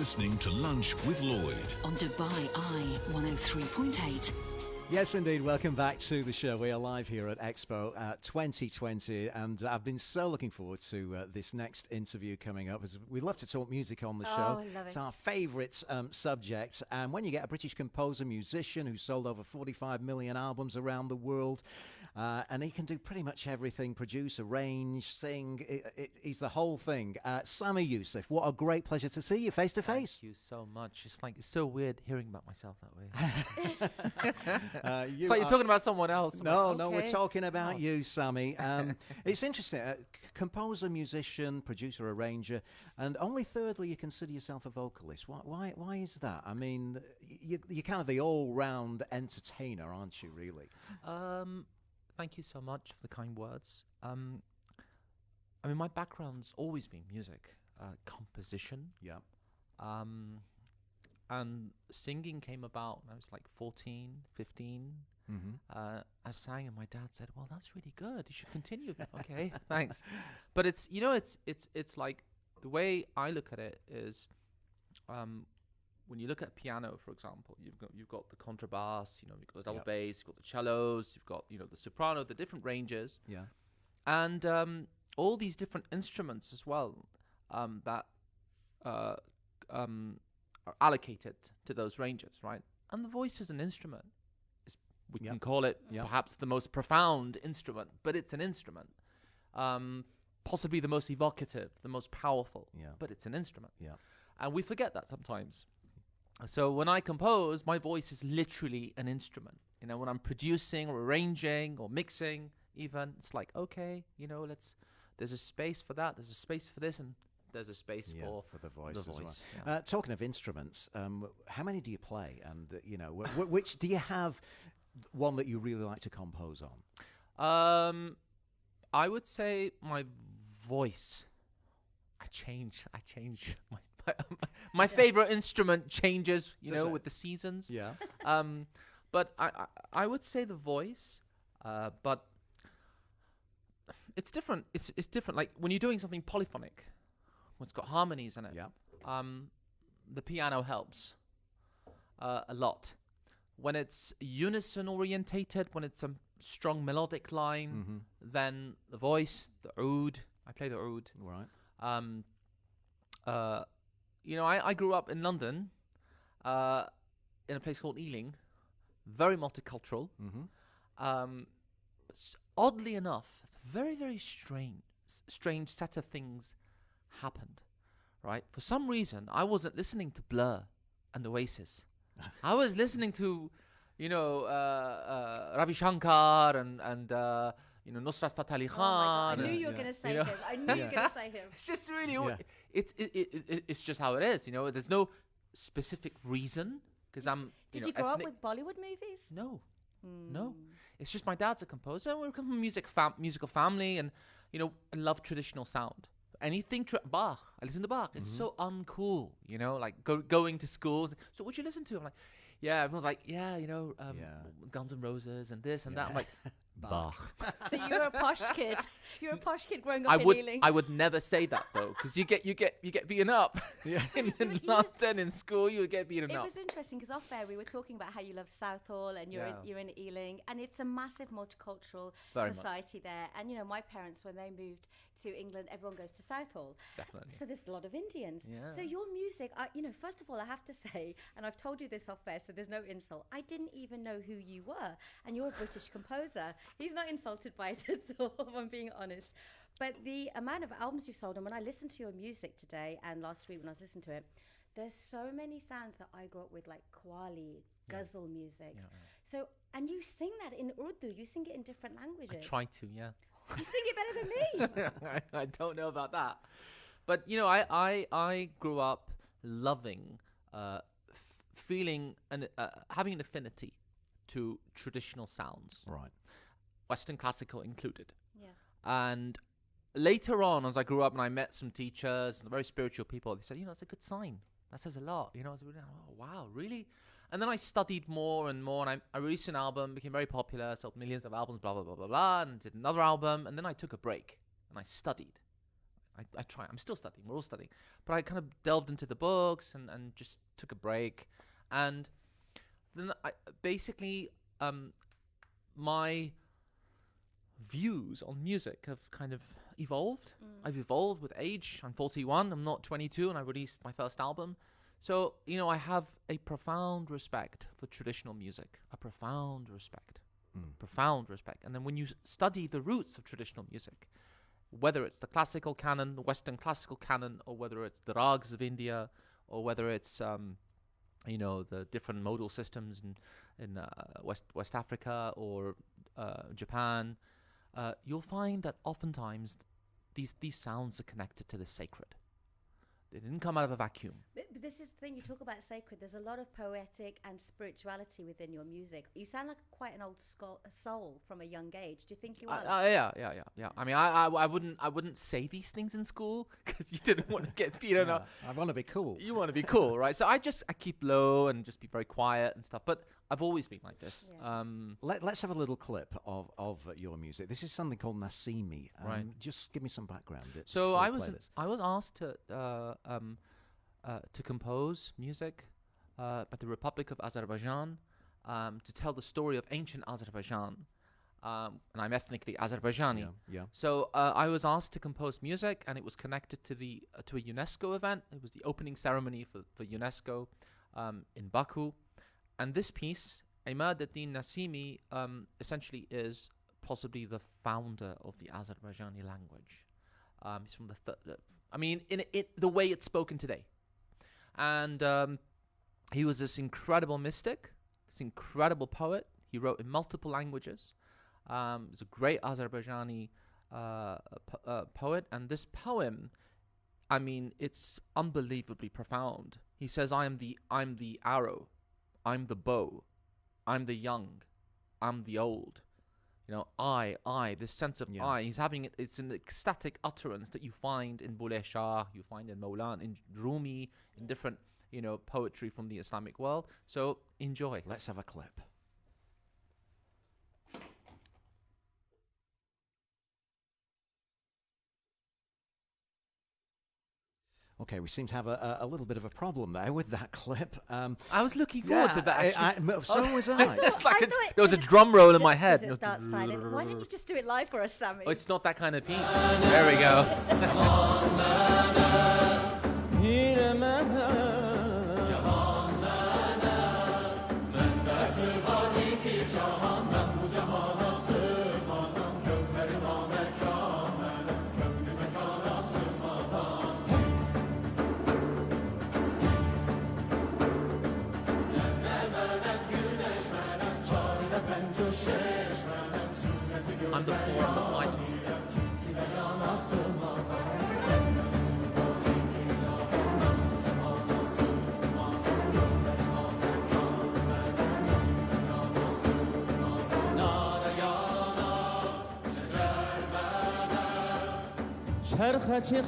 listening to Lunch with Lloyd on Dubai Eye 103.8. Yes, indeed. Welcome back to the show. We are live here at Expo 2020, and I've been so looking forward to this next interview coming up. As we love to talk music on the show. I love it. It's our favourite subject. And when you get a British composer, musician who's sold over 45 million albums around the world, and he can do pretty much everything: produce, arrange, sing. He's the whole thing. Sami Yusuf, what a great pleasure to see you face to face. Thank you so much. It's so weird hearing about myself that way. It's like you're talking about someone else. No, we're talking about you, Sami. It's interesting. Composer, musician, producer, arranger, and only thirdly you consider yourself a vocalist. Why is that? I mean, you're kind of the all-round entertainer, aren't you, really? Thank you so much for the kind words. I mean, my background's always been music, composition. Yeah. And singing came about when I was like 14, 15. Mm-hmm. I sang, and my dad said, "Well, that's really good. You should continue." Okay, thanks. But it's like the way I look at it is, when you look at piano, for example, you've got the contrabass, you've got the double bass, you've got the cellos, you've got the soprano, the different ranges, and all these different instruments as well that are allocated to those ranges, right? And the voice is an instrument. We can call it perhaps the most profound instrument, but it's an instrument. Possibly the most evocative, the most powerful, but it's an instrument. Yeah. And we forget that sometimes. So when I compose, my voice is literally an instrument. When I'm producing or arranging or mixing even, it's like, okay, there's a space for that, there's a space for this, and there's a space for the voice as well. Yeah. Talking of instruments, how many do you play? And which do you have? One that you really like to compose on? I would say my voice. I change. My favorite instrument changes. With the seasons. Yeah. But I would say the voice. But it's different. It's different. Like when you're doing something polyphonic. It's got harmonies in it. Yeah. The piano helps a lot. When it's unison orientated, when it's a strong melodic line, then the voice, the oud. I play the oud. Right. I grew up in London, in a place called Ealing, very multicultural. Oddly enough, it's a very, very strange set of things happened, right? For some reason, I wasn't listening to Blur and Oasis. I was listening to, Ravi Shankar and Nusrat Fateh Khan. I knew you were going to say him. I knew you were going to say him. It's just really, it's just how it is. There's no specific reason because I'm. Did you grow up with Bollywood movies? No. No, it's just my dad's a composer. We come from a musical family, and I love traditional sound. Anything Bach. I listen to Bach. It's so uncool, like going to schools. So what you listen to? I'm like, everyone's like, Guns N' Roses and this and that. I'm like, Bach. So you're a posh kid. You're a posh kid growing up in Ealing. I would never say that though, because you get beaten up. in London in school, you would get beaten up. It was interesting because off air we were talking about how you love Southall and you're in Ealing, and it's a massive multicultural society there. And my parents, when they moved to England, everyone goes to Southall. Definitely. So there's a lot of Indians. Yeah. So your music, first of all, I have to say, and I've told you this off air, so there's no insult. I didn't even know who you were, and you're a British composer. He's not insulted by it at all, if I'm being honest. But the amount of albums you've sold, and when I listened to your music today and last week when I was listening to it, there's so many sounds that I grew up with, like qawwali, ghazal music. Yeah. So, and you sing that in Urdu. You sing it in different languages. I try to, yeah. You sing it better than me. I don't know about that. But, I grew up loving, feeling, and having an affinity to traditional sounds. Right. Western classical included. Yeah. And later on, as I grew up and I met some teachers and very spiritual people, they said, it's a good sign. That says a lot. I was really, oh, wow, really? And then I studied more and more, and I released an album, became very popular, sold millions of albums, blah, blah, blah, blah, blah, and did another album. And then I took a break and I studied. I try. I'm still studying. We're all studying. But I kind of delved into the books and just took a break. And then basically, my views on music have kind of evolved. I've evolved with age. I'm 41. I'm not 22, and I released my first album. So, I have a profound respect for traditional music. A profound respect. Profound respect. And then when you study the roots of traditional music, whether it's the classical canon, the Western classical canon, or whether it's the rags of India, or whether it's the different modal systems in West Africa or Japan, you'll find that oftentimes these sounds are connected to the sacred. They didn't come out of a vacuum. But this is the thing, you talk about sacred. There's a lot of poetic and spirituality within your music. You sound like quite an old soul from a young age. Do you think you are? Yeah. I mean, I wouldn't say these things in school because you didn't want to get, I want to be cool. You want to be cool, right? So I keep low and just be very quiet and stuff. But I've always been like this. Yeah. Let's have a little clip of your music. This is something called Nasimi. Right. Just give me some background. So I was asked to compose music by the Republic of Azerbaijan to tell the story of ancient Azerbaijan. And I'm ethnically Azerbaijani. Yeah. So I was asked to compose music, and it was connected to a UNESCO event. It was the opening ceremony for UNESCO in Baku. And this piece, Imad-ad-Din Nasimi, essentially is possibly the founder of the Azerbaijani language. He's from in the way it's spoken today. And he was this incredible mystic, this incredible poet. He wrote in multiple languages. He's a great Azerbaijani poet. And this poem, it's unbelievably profound. He says, I'm the arrow, I'm the bow, I'm the young, I'm the old. I, this sense of I. He's having it. It's an ecstatic utterance that you find in Bulleh Shah, you find in Mawlan, in Rumi, in different, poetry from the Islamic world. So enjoy. Let's have a clip. Okay, we seem to have a little bit of a problem there with that clip. I was looking forward to that. So was I. There was a drum roll in my head. Does it start silent? Why didn't you just do it live for us, Sami? Oh, it's not that kind of piece. There we go. I'm the four, I'm the five. چرخچی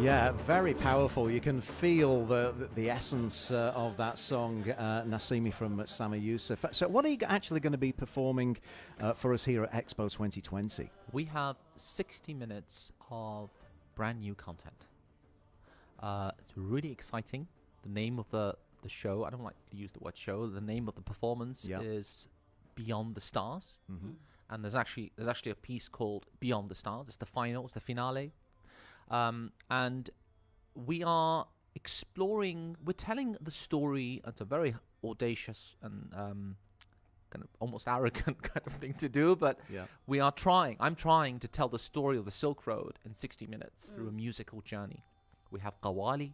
Yeah, very powerful. You can feel the essence of that song, Nasimi from Sami Yusuf. So what are you actually going to be performing for us here at Expo 2020? We have 60 minutes of brand new content. It's really exciting. The name of the show, I don't like to use the word show, the name of the performance is Beyond the Stars. Mm-hmm. And there's actually a piece called Beyond the Stars. It's the final, it's the finale. And we are exploring, we're telling the story. It's a very audacious and kind of almost arrogant kind of thing to do, but we are trying. I'm trying to tell the story of the Silk Road in 60 minutes through a musical journey. We have Qawwali.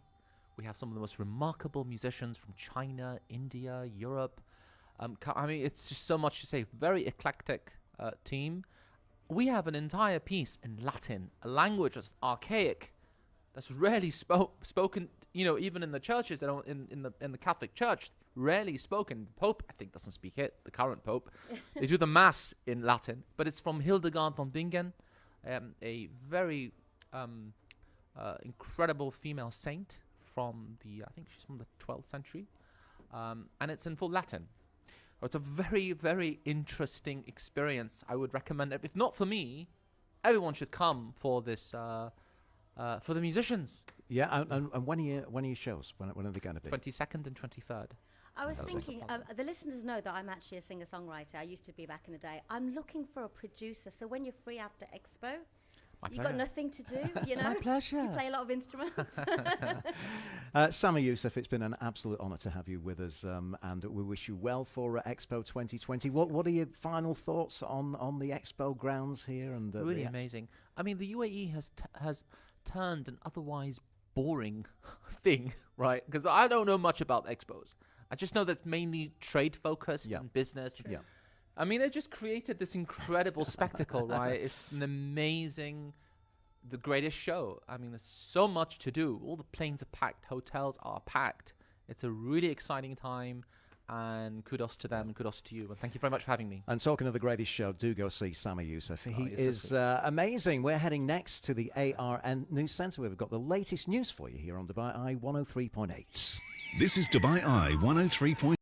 We have some of the most remarkable musicians from China, India, Europe. It's just so much to say. Very eclectic team. We have an entire piece in Latin, a language that's archaic, that's rarely spoken. Even in the churches, they don't, in the Catholic Church, rarely spoken. The Pope, I think, doesn't speak it. The current Pope, they do the Mass in Latin, but it's from Hildegard von Bingen, a very incredible female saint from I think she's from the 12th century, and it's in full Latin. It's a very, very interesting experience. I would recommend it. If not for me, everyone should come for this, for the musicians. Yeah, and when are your shows? When are they going to be? 22nd and 23rd. I was thinking, the listeners know that I'm actually a singer-songwriter. I used to be back in the day. I'm looking for a producer. So when you're free after Expo, you've got nothing to do, you know? My pleasure. You play a lot of instruments. Sami, Yusuf, it's been an absolute honour to have you with us, and we wish you well for Expo 2020. What are your final thoughts on the Expo grounds here? And really amazing. I mean, the UAE has turned an otherwise boring thing, right? Because I don't know much about expos. I just know that's mainly trade focused and business. Yeah. I mean, they just created this incredible spectacle, right? It's an amazing, the greatest show. I mean, there's so much to do. All the planes are packed, hotels are packed. It's a really exciting time, and kudos to them and kudos to you. And thank you very much for having me. And talking of the greatest show, do go see Sami Yusuf. He is amazing. We're heading next to the ARN News Centre. We've got the latest news for you here on Dubai Eye 103.8. This is Dubai Eye 103.8.